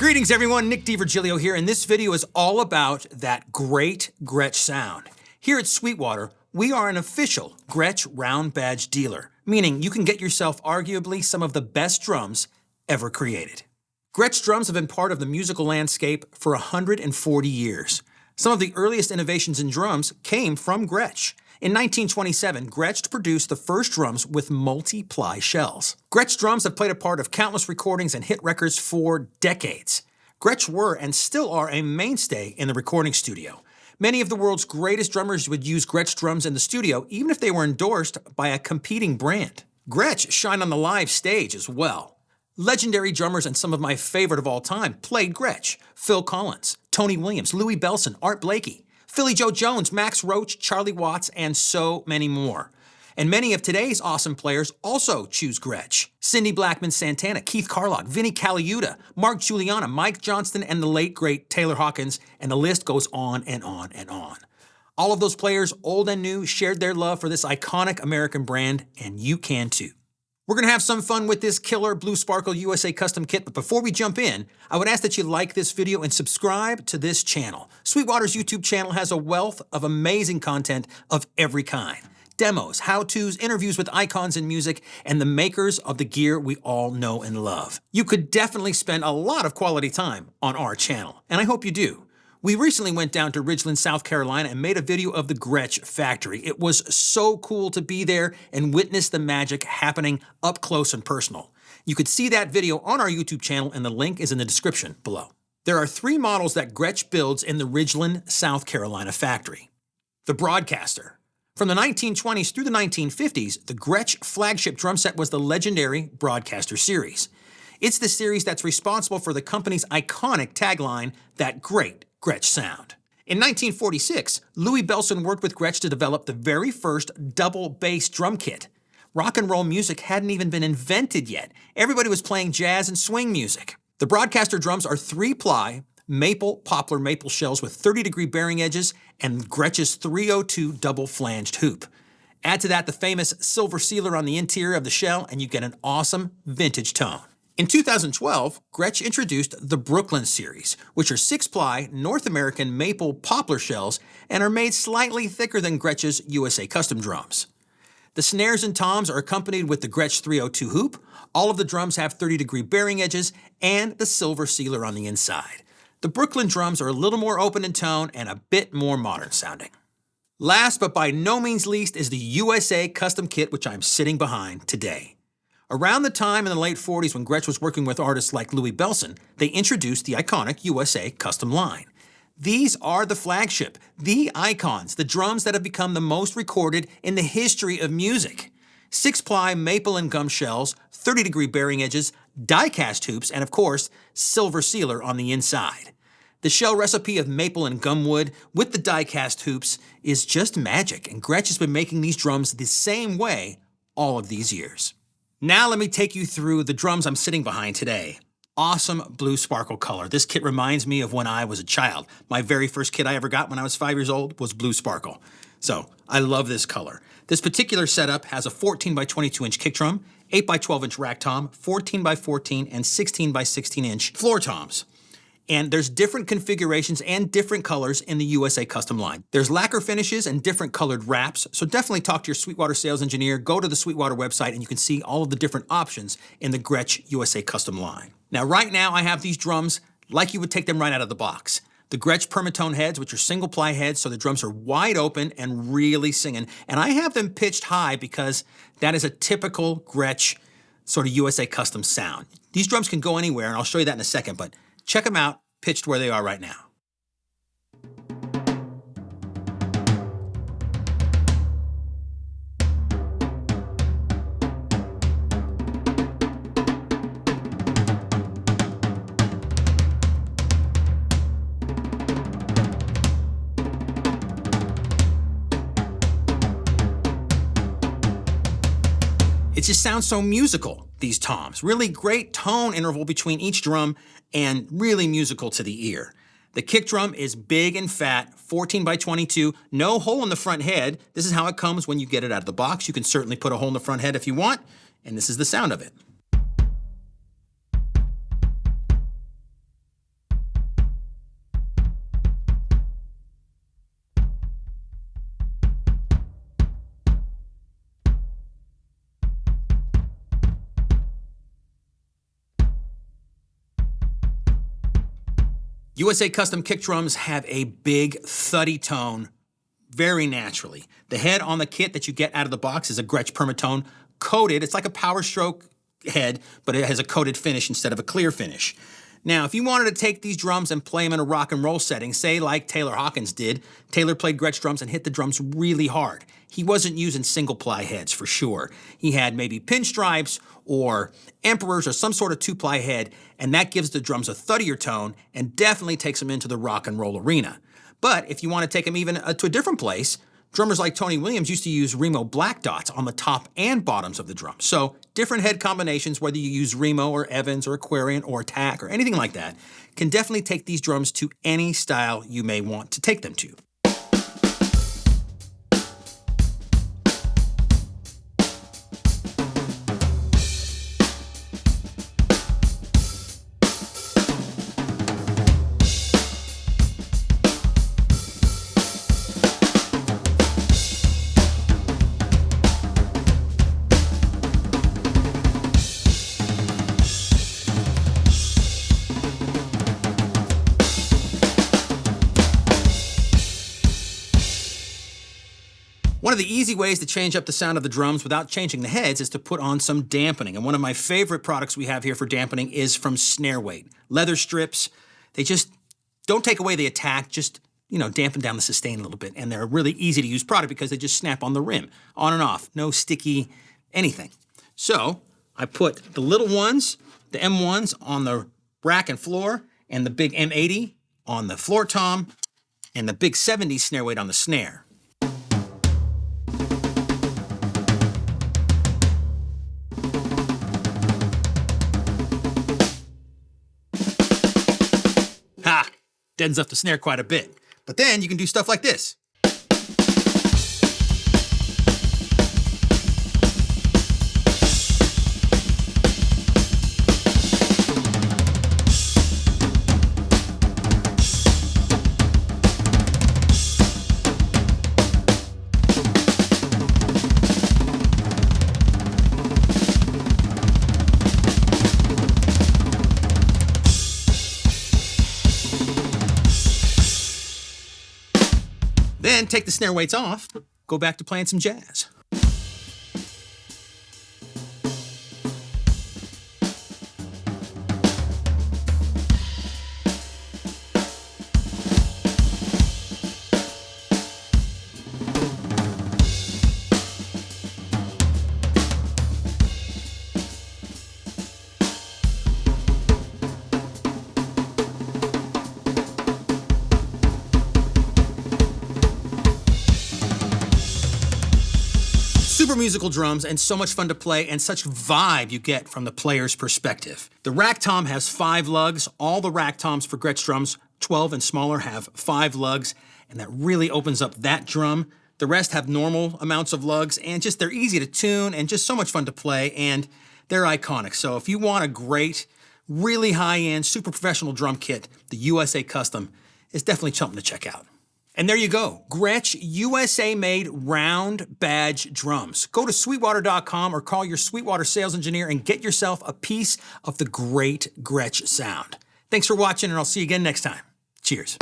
Greetings everyone, Nick DiVirgilio here, and this video is all about that Great Gretsch Sound. Here at Sweetwater, we are an official Gretsch round badge dealer, meaning you can get yourself arguably some of the best drums ever created. Gretsch drums have been part of the musical landscape for 140 years. Some of the earliest innovations in drums came from Gretsch. In 1927, Gretsch produced the first drums with multi-ply shells. Gretsch drums have played a part of countless recordings and hit records for decades. Gretsch were and still are a mainstay in the recording studio. Many of the world's greatest drummers would use Gretsch drums in the studio, even if they were endorsed by a competing brand. Gretsch shine on the live stage as well. Legendary drummers and some of my favorite of all time played Gretsch. Phil Collins, Tony Williams, Louie Bellson, Art Blakey, Philly Joe Jones, Max Roach, Charlie Watts, and so many more. And many of today's awesome players also choose Gretsch. Cindy Blackman Santana, Keith Carlock, Vinnie Caliuta, Mark Juliana, Mike Johnston, and the late great Taylor Hawkins, and the list goes on and on and on. All of those players, old and new, shared their love for this iconic American brand, and you can too. We're going to have some fun with this killer Blue Sparkle USA custom kit, but before we jump in, I would ask that you like this video and subscribe to this channel. Sweetwater's YouTube channel has a wealth of amazing content of every kind. Demos, how-tos, interviews with icons in music, and the makers of the gear we all know and love. You could definitely spend a lot of quality time on our channel, and I hope you do. We recently went down to Ridgeland, South Carolina and made a video of the Gretsch Factory. It was so cool to be there and witness the magic happening up close and personal. You could see that video on our YouTube channel and the link is in the description below. There are 3 models that Gretsch builds in the Ridgeland, South Carolina factory. The Broadcaster. From the 1920s through the 1950s, the Gretsch flagship drum set was the legendary Broadcaster series. It's the series that's responsible for the company's iconic tagline, that Great Gretsch Sound. In 1946, Louie Bellson worked with Gretsch to develop the very first double bass drum kit. Rock and roll music hadn't even been invented yet. Everybody was playing jazz and swing music. The Broadcaster drums are 3-ply poplar maple shells with 30-degree bearing edges and Gretsch's 302 double-flanged hoop. Add to that the famous silver sealer on the interior of the shell and you get an awesome vintage tone. In 2012, Gretsch introduced the Brooklyn series, which are 6-ply North American maple poplar shells and are made slightly thicker than Gretsch's USA custom drums. The snares and toms are accompanied with the Gretsch 302 hoop. All of the drums have 30-degree bearing edges and the silver sealer on the inside. The Brooklyn drums are a little more open in tone and a bit more modern sounding. Last but by no means least is the USA custom kit, which I'm sitting behind today. Around the time in the late 40s when Gretsch was working with artists like Louie Bellson, they introduced the iconic USA custom line. These are the flagship, the icons, the drums that have become the most recorded in the history of music. 6-ply maple and gum shells, 30-degree bearing edges, die-cast hoops, and of course, silver sealer on the inside. The shell recipe of maple and gum wood with the die-cast hoops is just magic, and Gretsch has been making these drums the same way all of these years. Now let me take you through the drums I'm sitting behind today. Awesome blue sparkle color. This kit reminds me of when I was a child. My very first kit I ever got when I was 5 years old was blue sparkle. So I love this color. This particular setup has a 14 by 22 inch kick drum, 8 by 12 inch rack tom, 14 by 14 and 16 by 16 inch floor toms. And there's different configurations and different colors in the USA custom line. There's lacquer finishes and different colored wraps, so definitely talk to your Sweetwater sales engineer, go to the Sweetwater website, and you can see all of the different options in the Gretsch USA custom line. Now, right now, I have these drums like you would take them right out of the box. The Gretsch Permatone heads, which are single-ply heads, so the drums are wide open and really singing. And I have them pitched high because that is a typical Gretsch sort of USA custom sound. These drums can go anywhere, and I'll show you that in a second, but check them out, pitched where they are right now. It just sounds so musical, these toms. Really great tone interval between each drum and really musical to the ear. The kick drum is big and fat, 14 by 22, no hole in the front head. This is how it comes when you get it out of the box. You can certainly put a hole in the front head if you want, and this is the sound of it. USA Custom kick drums have a big, thuddy tone very naturally. The head on the kit that you get out of the box is a Gretsch Permatone coated. It's like a Power Stroke head, but it has a coated finish instead of a clear finish. Now, if you wanted to take these drums and play them in a rock and roll setting, say like Taylor Hawkins did, Taylor played Gretsch drums and hit the drums really hard. He wasn't using single-ply heads for sure. He had maybe pinstripes or emperors or some sort of two-ply head, and that gives the drums a thuddier tone and definitely takes them into the rock and roll arena. But if you want to take them even to a different place, drummers like Tony Williams used to use Remo black dots on the top and bottoms of the drum. So different head combinations, whether you use Remo or Evans or Aquarian or Tack or anything like that, can definitely take these drums to any style you may want to take them to. One of the easy ways to change up the sound of the drums without changing the heads is to put on some dampening. And one of my favorite products we have here for dampening is from Snare Weight. Leather strips, they just don't take away the attack, just, dampen down the sustain a little bit. And they're a really easy to use product because they just snap on the rim, on and off, no sticky anything. So I put the little ones, the M1s, on the rack and floor, and the big M80 on the floor tom, and the big 70 Snare Weight on the snare. Ha! Deadens up the snare quite a bit. But then you can do stuff like this. Then take the snare weights off, go back to playing some jazz. Super musical drums and so much fun to play and such vibe you get from the player's perspective. The rack tom has 5 lugs. All the rack toms for Gretsch drums, 12 and smaller, have 5 lugs, and that really opens up that drum. The rest have normal amounts of lugs, and just they're easy to tune and just so much fun to play, and they're iconic. So if you want a great, really high-end, super professional drum kit, the USA Custom is definitely something to check out. And there you go, Gretsch USA-made round badge drums. Go to Sweetwater.com or call your Sweetwater sales engineer and get yourself a piece of the Great Gretsch Sound. Thanks for watching, and I'll see you again next time. Cheers.